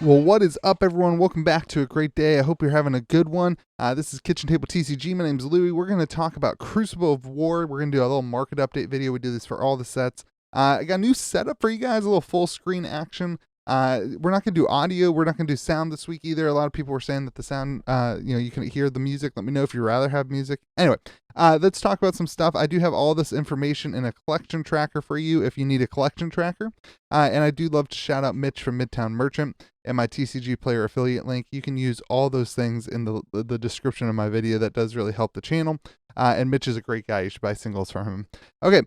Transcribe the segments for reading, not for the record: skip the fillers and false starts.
Well, what is up, everyone? Welcome back to a great day. I hope you're having a good one. This is Kitchen Table TCG. My name's Louie. We're going to talk about Crucible of War. We're going to do a little market update video. We do this for all the sets. I got a new setup for you guys, a little full screen action. We're not going to do audio. We're not going to do sound this week either. A lot of people were saying that the sound, you can hear the music. Let me know if you'd rather have music. Anyway, let's talk about some stuff. I do have all this information in a collection tracker for you if you need a collection tracker. And I do love to shout out Mitch from Midtown Merchant and my TCG player affiliate link. You can use all those things in the description of my video. That does really help the channel. And Mitch is a great guy. You should buy singles from him. Okay,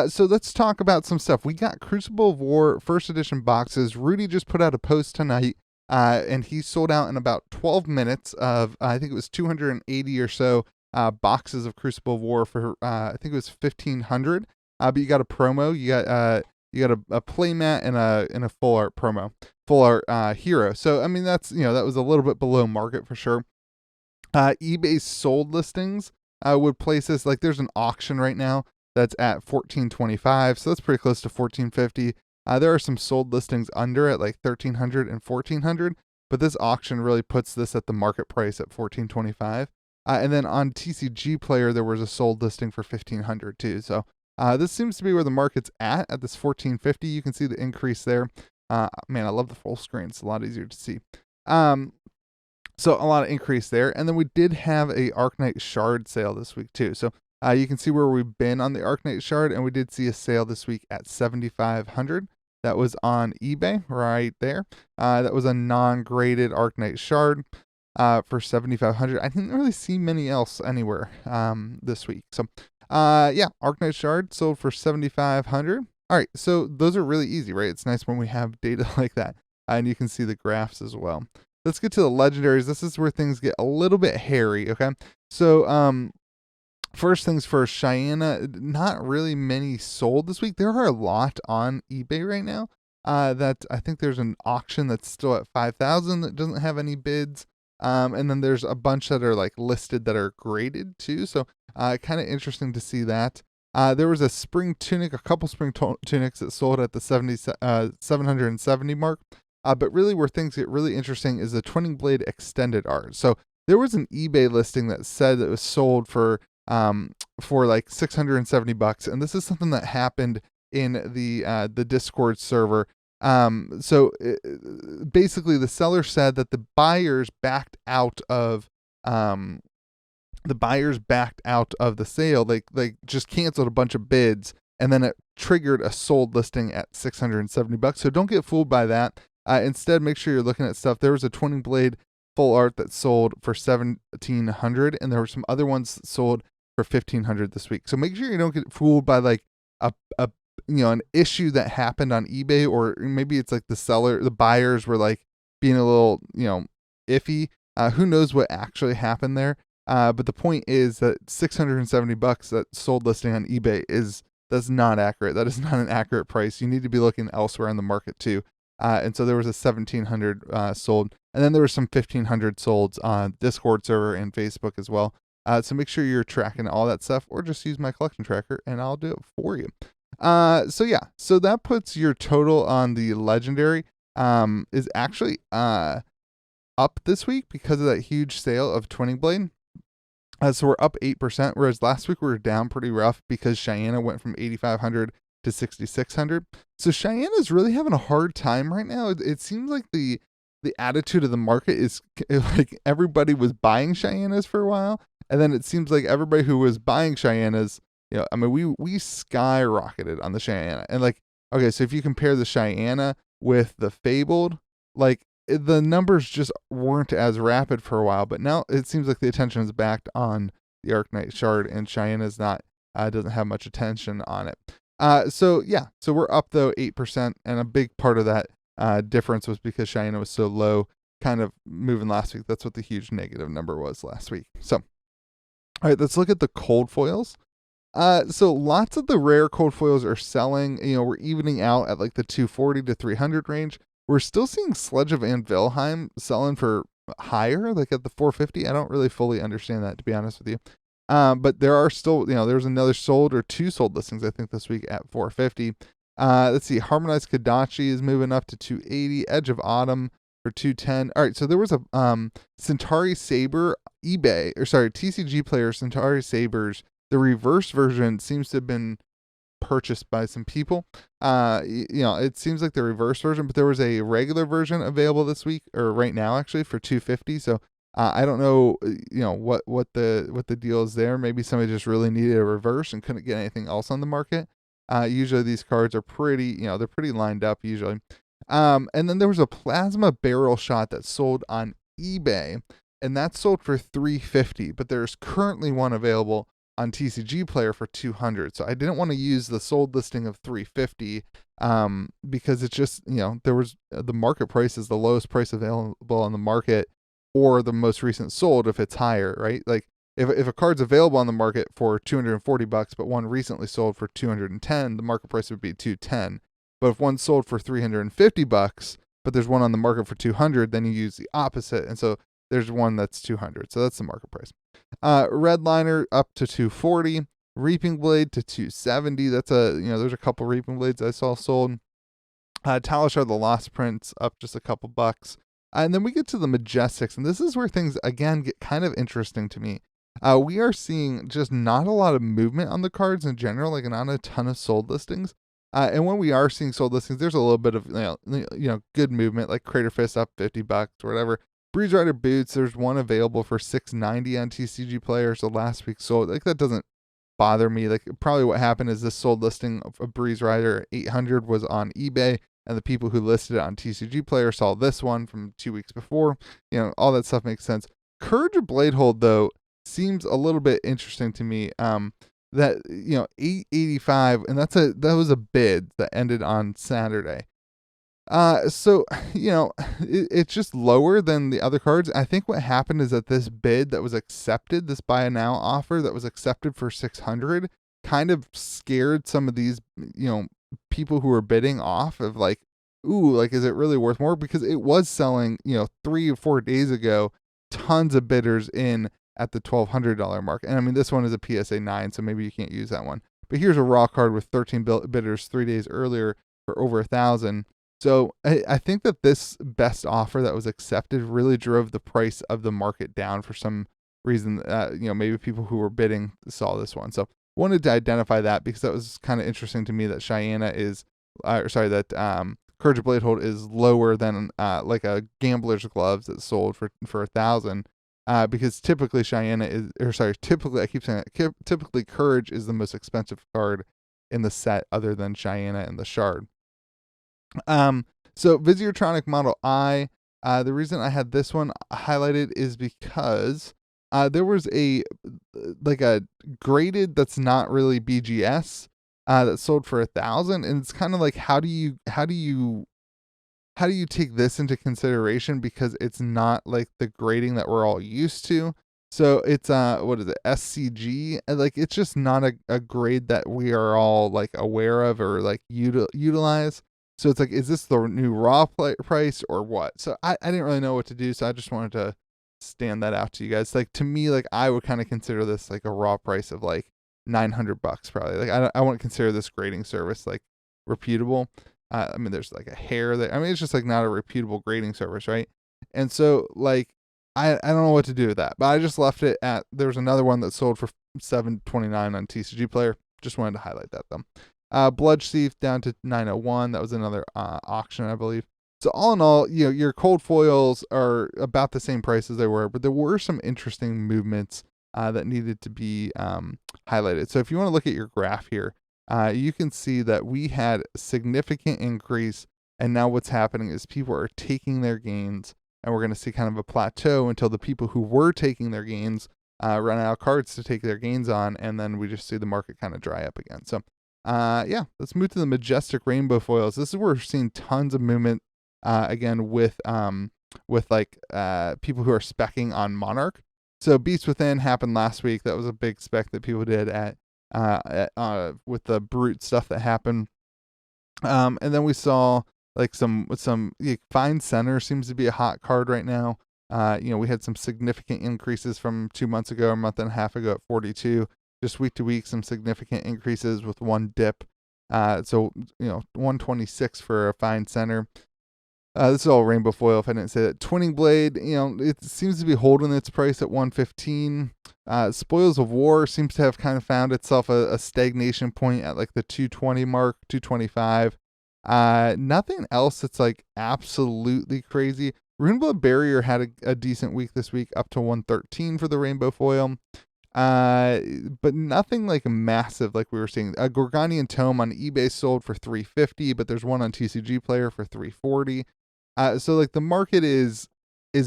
so let's talk about some stuff. We got Crucible of War first edition boxes. Rudy just put out a post tonight, and he sold out in about 12 minutes of, I think it was 280 or so boxes of Crucible of War for, I think it was 1,500. But you got a promo. You got a playmat and a full art promo, full art hero. So I mean that was a little bit below market for sure. eBay's sold listings would place this, like, there's an auction right now that's at $1,425, so that's pretty close to $1,450. There are some sold listings under at like $1,300 and $1,400, but this auction really puts this at the market price at $1,425. And then on TCG Player there was a sold listing for $1,500 too. So this seems to be where the market's at this $1,450. You can see the increase there. Man, I love the full screen. It's a lot easier to see. So a lot of increase there. And then we did have a Arknight Shard sale this week too. So you can see where we've been on the Arknight Shard, and we did see a sale this week at $7,500. That was on eBay right there. That was a non-graded Arknight Shard for $7,500. I didn't really see many else anywhere this week. So yeah, Arknight Shard sold for $7,500. All right, so those are really easy, right? It's nice when we have data like that, and you can see the graphs as well. Let's get to the legendaries. This is where things get a little bit hairy, okay? So, first things first, Cheyenne, not really many sold this week. There are a lot on eBay right now. That I think there's an auction that's still at 5,000 that doesn't have any bids. And then there's a bunch that are like listed that are graded too. So, kind of interesting to see that. There was a spring tunic, a couple spring tunics that sold at the 770 mark. But really where things get really interesting is the Twinning Blade extended art. So there was an eBay listing that said it was sold for like $670, and this is something that happened in the Discord server. Basically the seller said that the buyers backed out of the sale. They just canceled a bunch of bids, and then it triggered a sold listing at $670. So don't get fooled by that. Instead, make sure you're looking at stuff. There was a Twinning Blade full art that sold for $1,700, and there were some other ones that sold for $1,500 this week. So make sure you don't get fooled by like an issue that happened on eBay, or maybe it's like the buyers were like being a little iffy. Who knows what actually happened there? But the point is that $670 that sold listing on eBay that's not accurate. That is not an accurate price. You need to be looking elsewhere in the market too. And so there was a 1,700 sold, and then there was some 1,500 solds on Discord server and Facebook as well. So make sure you're tracking all that stuff, or just use my collection tracker and I'll do it for you. So yeah, so that puts your total on the legendary is actually up this week because of that huge sale of Twinning Blade. So we're up 8%, whereas last week we were down pretty rough because Cheyenne went from 8,500 to 6,600. So Cheyenne is really having a hard time right now. It seems like the attitude of the market is like everybody was buying Cheyennes for a while, and then it seems like everybody who was buying Cheyennes, I mean, we skyrocketed on the Cheyenne. And like, okay, so if you compare the Cheyenne with the Fabled, like the numbers just weren't as rapid for a while, but now it seems like the attention is back on the Arknight Shard, and Cheyenne is not doesn't have much attention on it. So yeah, so we're up though 8%, and a big part of that difference was because Cheyenne was so low, kind of moving last week. That's what the huge negative number was last week. So, all right, let's look at the cold foils. So lots of the rare cold foils are selling. We're evening out at like the 240 to 300 range. We're still seeing Sledge of Anvilheim selling for higher, like at the 450. I don't really fully understand that, to be honest with you. But there are still, there's another sold or two sold listings, I think, this week at 450. Let's see, Harmonized Kadachi is moving up to 280. Edge of Autumn for 210. All right, so there was a Centauri Saber TCG player Centauri Sabers. The reverse version seems to have been purchased by some people. It seems like the reverse version, but there was a regular version available this week or right now actually for 250. So I don't know, what the deal is there. Maybe somebody just really needed a reverse and couldn't get anything else on the market. Usually these cards are pretty, they're pretty lined up usually. And then there was a plasma barrel shot that sold on eBay, and that sold for 350. But there's currently one available on TCG Player for 200. So I didn't want to use the sold listing of 350 because it's just, there was the market price is the lowest price available on the market or the most recent sold if it's higher, right? Like if a card's available on the market for $240, but one recently sold for 210, the market price would be 210. But if one sold for $350, but there's one on the market for 200, then you use the opposite. And so there's one that's 200. So that's the market price. Redliner up to 240, Reaping Blade to 270. That's there's a couple Reaping Blades I saw sold. Talishar the Lost Prince up just a couple bucks. And then we get to the Majestics, and this is where things again get kind of interesting to me. We are seeing just not a lot of movement on the cards in general, like not a ton of sold listings. And when we are seeing sold listings, there's a little bit of good movement, like Crater Fist up $50 or whatever. Breeze Rider Boots, there's one available for $690 on TCG Player. So last week sold. Like that doesn't bother me. Like probably what happened is this sold listing of a Breeze Rider 800 was on eBay, and the people who listed it on TCG Player saw this one from 2 weeks before. All that stuff makes sense. Courage of Bladehold though seems a little bit interesting to me. That 885, and that was a bid that ended on Saturday. So it's just lower than the other cards. I think what happened is that this bid that was accepted, this buy now offer that was accepted for 600, kind of scared some of these people who were bidding off of like, ooh, like is it really worth more? Because it was selling 3 or 4 days ago, tons of bidders in at the $1,200 mark. And I mean, this one is a PSA 9, so maybe you can't use that one. But here's a raw card with 13 bidders 3 days earlier for over 1,000. So I think that this best offer that was accepted really drove the price of the market down for some reason. Maybe people who were bidding saw this one. So wanted to identify that because that was kind of interesting to me that Courage of Bladehold is lower than like a Gambler's Gloves that sold for 1,000. Because typically typically Courage is the most expensive card in the set other than Cheyenne and the Shard. So Visitronic Model I, the reason I had this one highlighted is because there was a graded that's not really BGS that sold for 1,000, and it's kind of like how do you take this into consideration because it's not like the grading that we're all used to. So it's what is it, SCG? Like it's just not a grade that we are all like aware of or like utilize. So it's like, is this the new raw price or what? So I didn't really know what to do. So I just wanted to stand that out to you guys. Like to me, like I would kind of consider this like a raw price of like $900 probably. Like I wouldn't consider this grading service like reputable. I mean, there's like a hair there. I mean, it's just like not a reputable grading service, right? And so like I don't know what to do with that, but I just left it at. There was another one that sold for $729 on TCG Player. Just wanted to highlight that though. Bludge Thief down to 901. That was another auction, I believe. So all in all, your cold foils are about the same price as they were, but there were some interesting movements that needed to be highlighted. So if you want to look at your graph here, you can see that we had a significant increase, and now what's happening is people are taking their gains, and we're going to see kind of a plateau until the people who were taking their gains run out of cards to take their gains on, and then we just see the market kind of dry up again. So let's move to the Majestic Rainbow Foils. This is where we're seeing tons of movement again with like people who are speccing on Monarch. So Beast Within happened last week. That was a big spec that people did with the Brute stuff that happened. And then we saw like some Fine Center seems to be a hot card right now. We had some significant increases from 2 months ago, a month and a half ago at 42. Just week to week, some significant increases with one dip. So 126 for a Fine Center. This is all rainbow foil, if I didn't say that. Twinning Blade, it seems to be holding its price at 115. Spoils of War seems to have kind of found itself a stagnation point at like the 220 mark, 225. Nothing else that's like absolutely crazy. Runeblood Barrier had a decent week this week, up to 113 for the rainbow foil. But nothing like massive like we were seeing. A Gorgonian Tome on eBay sold for 350, but there's one on TCG Player for 340. So like the market is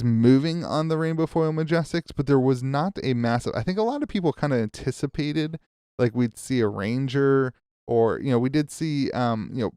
moving on the rainbow foil Majestics, but there was not a massive. I think a lot of people kind of anticipated like we'd see a Ranger, or we did see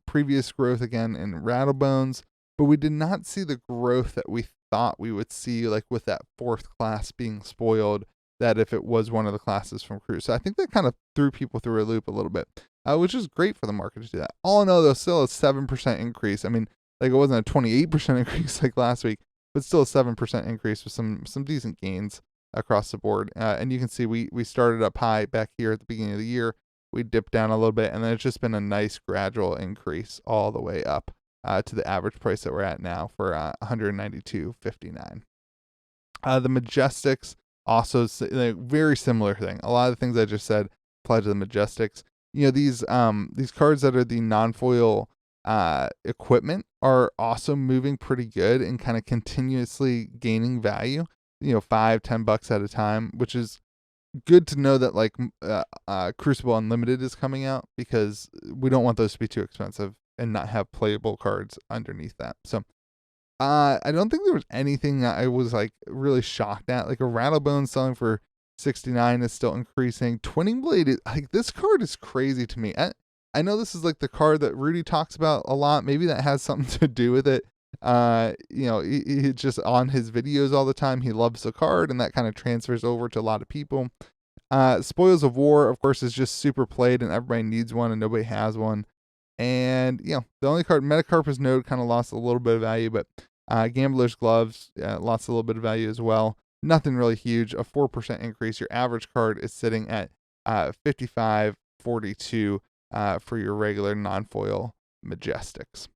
previous growth again in Rattlebones, but we did not see the growth that we thought we would see, like with that fourth class being spoiled, that if it was one of the classes from Cruise. So I think that kind of threw people through a loop a little bit, which is great for the market to do that. All in all, though, still a 7% increase. I mean, like it wasn't a 28% increase like last week, but still a 7% increase with some decent gains across the board. And you can see we started up high back here at the beginning of the year. We dipped down a little bit, and then it's just been a nice gradual increase all the way up to the average price that we're at now for 192.59. The Majestics also very similar thing. A lot of the things I just said apply to the Majestics. These cards that are the non-foil equipment are also moving pretty good and kind of continuously gaining value. $5-10 at a time, which is good to know that like Crucible Unlimited is coming out, because we don't want those to be too expensive and not have playable cards underneath that. So I don't think there was anything that I was like really shocked at. Like a Rattlebone selling for 69 is still increasing. Twinning Blade is like, this card is crazy to me. I know this is like the card that Rudy talks about a lot. Maybe that has something to do with it. He just on his videos all the time. He loves the card, and that kind of transfers over to a lot of people. Spoils of War, of course, is just super played, and everybody needs one, and nobody has one. And the only card, Metacarpus Node, kind of lost a little bit of value, but Gambler's Gloves lost a little bit of value as well. Nothing really huge. A 4% increase. Your average card is sitting at 55.42 for your regular non-foil Majestics.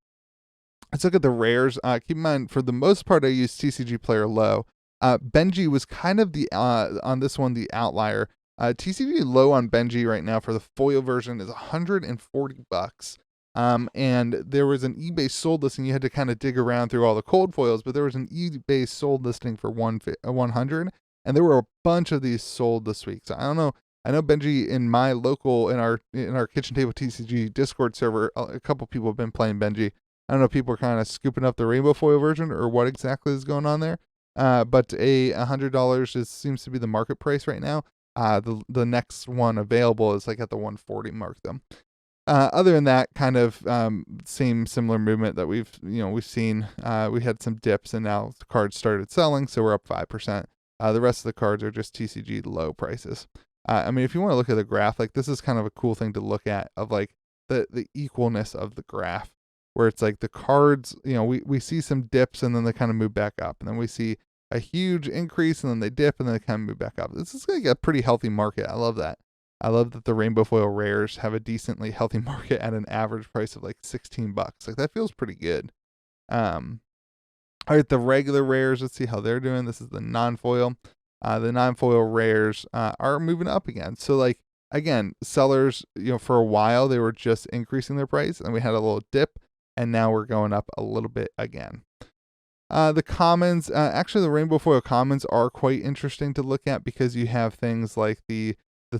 Let's look at the rares. Keep in mind, for the most part, I use TCG Player low. Benji was kind of the on this one the outlier. TCG low on Benji right now for the foil version is $140. And there was an eBay sold listing. You had to kind of dig around through all the cold foils, but there was an eBay sold listing for 100, and there were a bunch of these sold this week. So I don't know. I know Benji in my local in our Kitchen Table TCG Discord server, a couple people have been playing Benji. I don't know if people are kind of scooping up the rainbow foil version or what exactly is going on there. But $100 seems to be the market price right now. The next one available is like at the 140 mark though. Other than that, kind of similar movement that we've seen. We had some dips, and now the cards started selling, so we're up 5%. The rest of the cards are just TCG low prices. I mean, if you want to look at the graph, like this is kind of a cool thing to look at, of like the equalness of the graph, where it's like the cards, we see some dips and then they kind of move back up, and then we see a huge increase and then they dip and then they kind of move back up. This is like a pretty healthy market. I love that. I love that the rainbow foil rares have a decently healthy market at an average price of like $16. Like that feels pretty good. All right, the regular rares, let's see how they're doing. This is the non-foil. The non-foil rares are moving up again. So like, again, sellers, for a while they were just increasing their price, and we had a little dip, and now we're going up a little bit again. The commons, actually the rainbow foil commons are quite interesting to look at, because you have things like the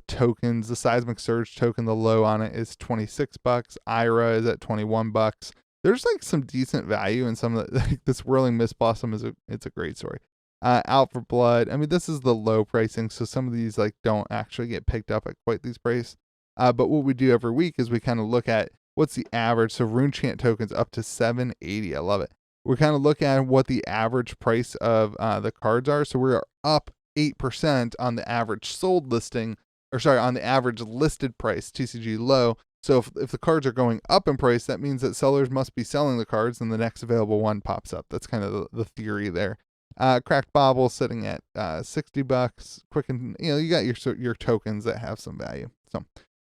tokens. The Seismic Surge token, the low on it is $26. Ira is at $21. There's like some decent value in some of the, like this Whirling Mist Blossom it's a great story. Out for Blood, I mean, this is the low pricing, so some of these like don't actually get picked up at quite these price. But what we do every week is we kind of look at what's the average. So Rune Chant tokens up to $780. I love it. We kind of look at what the average price of the cards are. So we're up 8% on the average sold listing, or sorry, on the average listed price, TCG low. So if the cards are going up in price, that means that sellers must be selling the cards, and the next available one pops up. That's kind of the theory there. Cracked Bauble sitting at $60. Quicken, you got your tokens that have some value. So,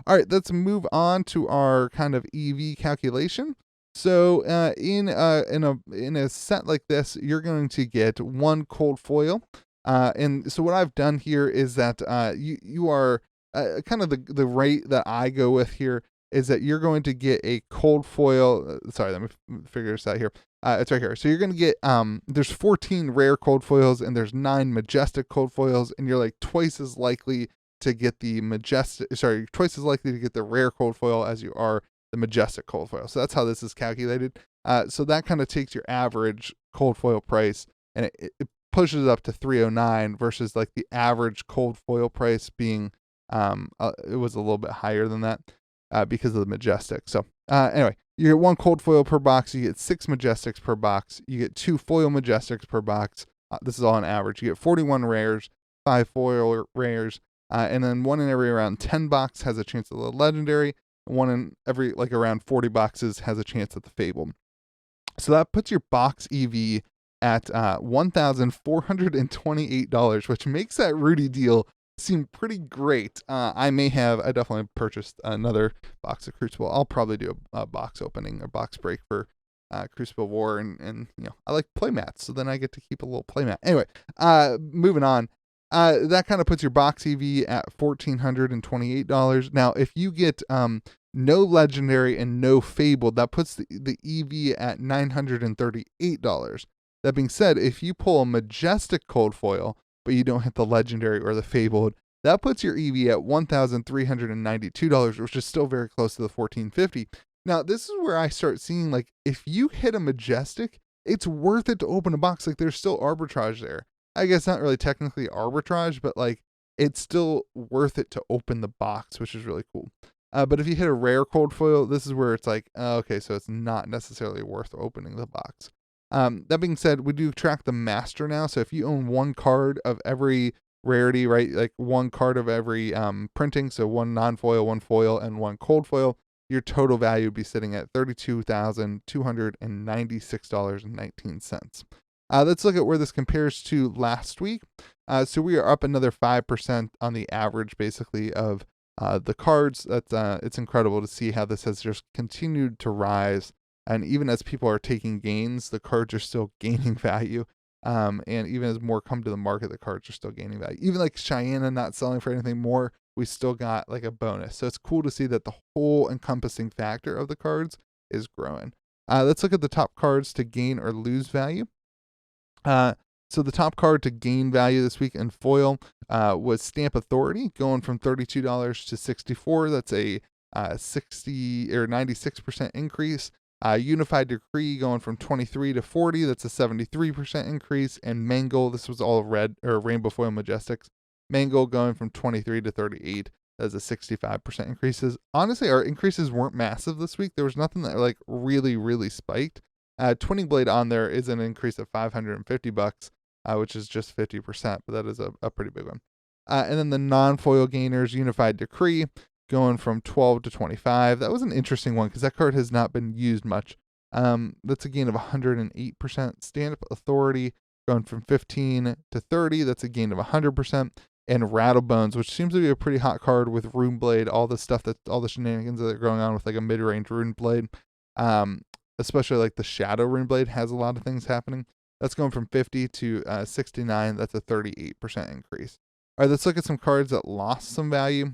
all right, let's move on to our kind of EV calculation. So in a set like this, you're going to get one cold foil. And so what I've done here is that you are kind of the rate that I go with here is that you're going to get a cold foil. Sorry, let me figure this out here. It's right here. So you're going to get there's 14 rare cold foils and there's 9 majestic cold foils, and you're like twice as likely to get the twice as likely to get the rare cold foil as you are the majestic cold foil. So that's how this is calculated. So that kind of takes your average cold foil price and it pushes it up to 309 versus like the average cold foil price being it was a little bit higher than that because of the majestic. So anyway, you get 1 cold foil per box. You get 6 majestics per box. You get 2 foil majestics per box. This is all on average. You get 41 rares, 5 foil rares, and then 1 in every around 10 box has a chance at the legendary. 1 in every like around 40 boxes has a chance at the fable. So that puts your box EV at $1,428, which makes that Rudy deal seem pretty great. I definitely purchased another box of Crucible. I'll probably do a box opening or box break for Crucible War, and I like playmats, so then I get to keep a little playmat. Anyway, moving on. That kind of puts your box EV at $1,428. Now, if you get no legendary and no fabled, that puts the EV at $938. That being said, if you pull a majestic cold foil, but you don't hit the legendary or the fabled, that puts your EV at $1,392, which is still very close to the $1,450. Now, this is where I start seeing, like, if you hit a majestic, it's worth it to open a box. Like, there's still arbitrage there. I guess not really technically arbitrage, but like it's still worth it to open the box, which is really cool. But if you hit a rare cold foil, this is where it's like, okay, so it's not necessarily worth opening the box. That being said, we do track the master now. So if you own 1 card of every rarity, right, like 1 card of every printing, so 1 non-foil, 1 foil, and 1 cold foil, your total value would be sitting at $32,296.19. Let's look at where this compares to last week. So we are up another 5% on the average, basically, of the cards. It's incredible to see how this has just continued to rise. And even as people are taking gains, the cards are still gaining value. And even as more come to the market, the cards are still gaining value. Even like Cheyenne not selling for anything more, we still got like a bonus. So it's cool to see that the whole encompassing factor of the cards is growing. Let's look at the top cards to gain or lose value. So the top card to gain value this week in foil was Stamp Authority, going from $32 to $64. That's a 60 or 96% increase. Unified Decree going from 23 to 40. That's a 73% increase. And Mangle, this was all red or rainbow foil Majestics. Mangle going from 23 to 38. That's a 65% increases. Honestly, our increases weren't massive this week. There was nothing that like really, really spiked. Twinning Blade on there is an increase of $550, which is just 50%, but that is a pretty big one. And then the non-foil gainers, Unified Decree, going from 12 to 25. That was an interesting one because that card has not been used much. That's a gain of 108%. Stamp Authority going from 15 to 30. That's a gain of 100%. And Rattlebones, which seems to be a pretty hot card with Rune Blade, all the shenanigans that are going on with like a mid-range Rune Blade. Especially like the Shadow Rune Blade has a lot of things happening. That's going from 50 to 69. That's a 38% increase. All right, let's look at some cards that lost some value.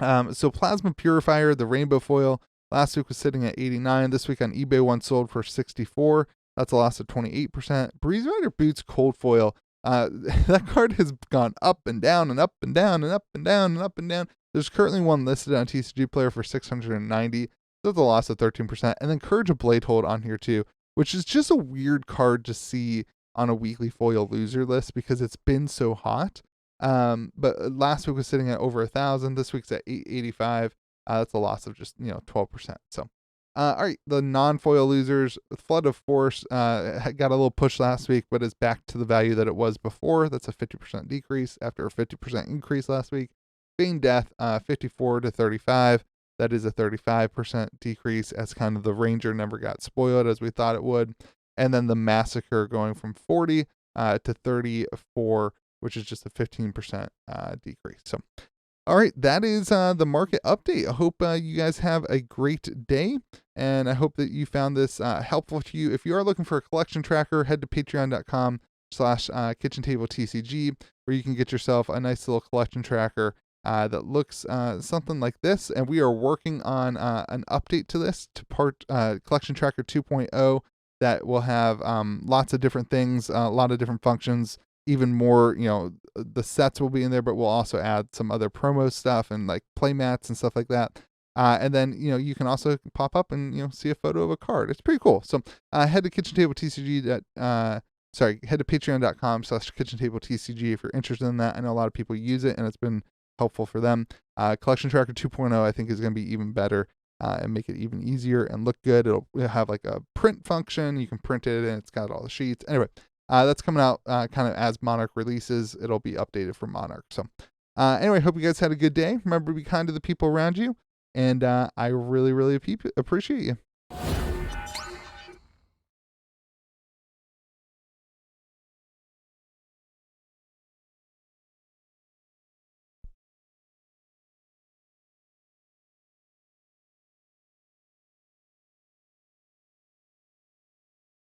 So Plasma Purifier, the rainbow foil, last week was sitting at 89. This week on eBay, one sold for 64. That's a loss of 28%. Breeze Rider Boots cold foil. That card has gone up and down and up and down and up and down and up and down. There's currently one listed on TCG Player for 690. That's a loss of 13%. And then Courage of Bladehold on here too, which is just a weird card to see on a weekly foil loser list because it's been so hot. But last week was sitting at over 1,000. This week's at 885. That's a loss of just 12%. So, all right, the non-foil losers, Flood of Force, got a little push last week, but is back to the value that it was before. That's a 50% decrease after a 50% increase last week. Feign Death, 54 to 35. That is a 35% decrease as kind of the Ranger never got spoiled as we thought it would. And then the Massacre going from 40 to 34, which is just a 15% decrease. So, All right, that is the market update. I hope you guys have a great day, and I hope that you found this helpful to you. If you are looking for a collection tracker, head to patreon.com/KitchenTableTCG, where you can get yourself a nice little collection tracker that looks something like this. And we are working on an update to this to Collection Tracker 2.0 that will have lots of different things, a lot of different functions, even more, the sets will be in there, but we'll also add some other promo stuff and like play mats and stuff like that. And then, you can also pop up and, see a photo of a card. It's pretty cool. So head to KitchenTableTCG. Head to patreon.com/KitchenTableTCG if you're interested in that. I know a lot of people use it and it's been helpful for them. Collection Tracker 2.0, I think, is going to be even better and make it even easier and look good. It'll have like a print function. You can print it and it's got all the sheets. Anyway, that's coming out kind of as Monarch releases. It'll be updated for Monarch. So anyway, hope you guys had a good day. Remember to be kind to the people around you. And I really, really appreciate you.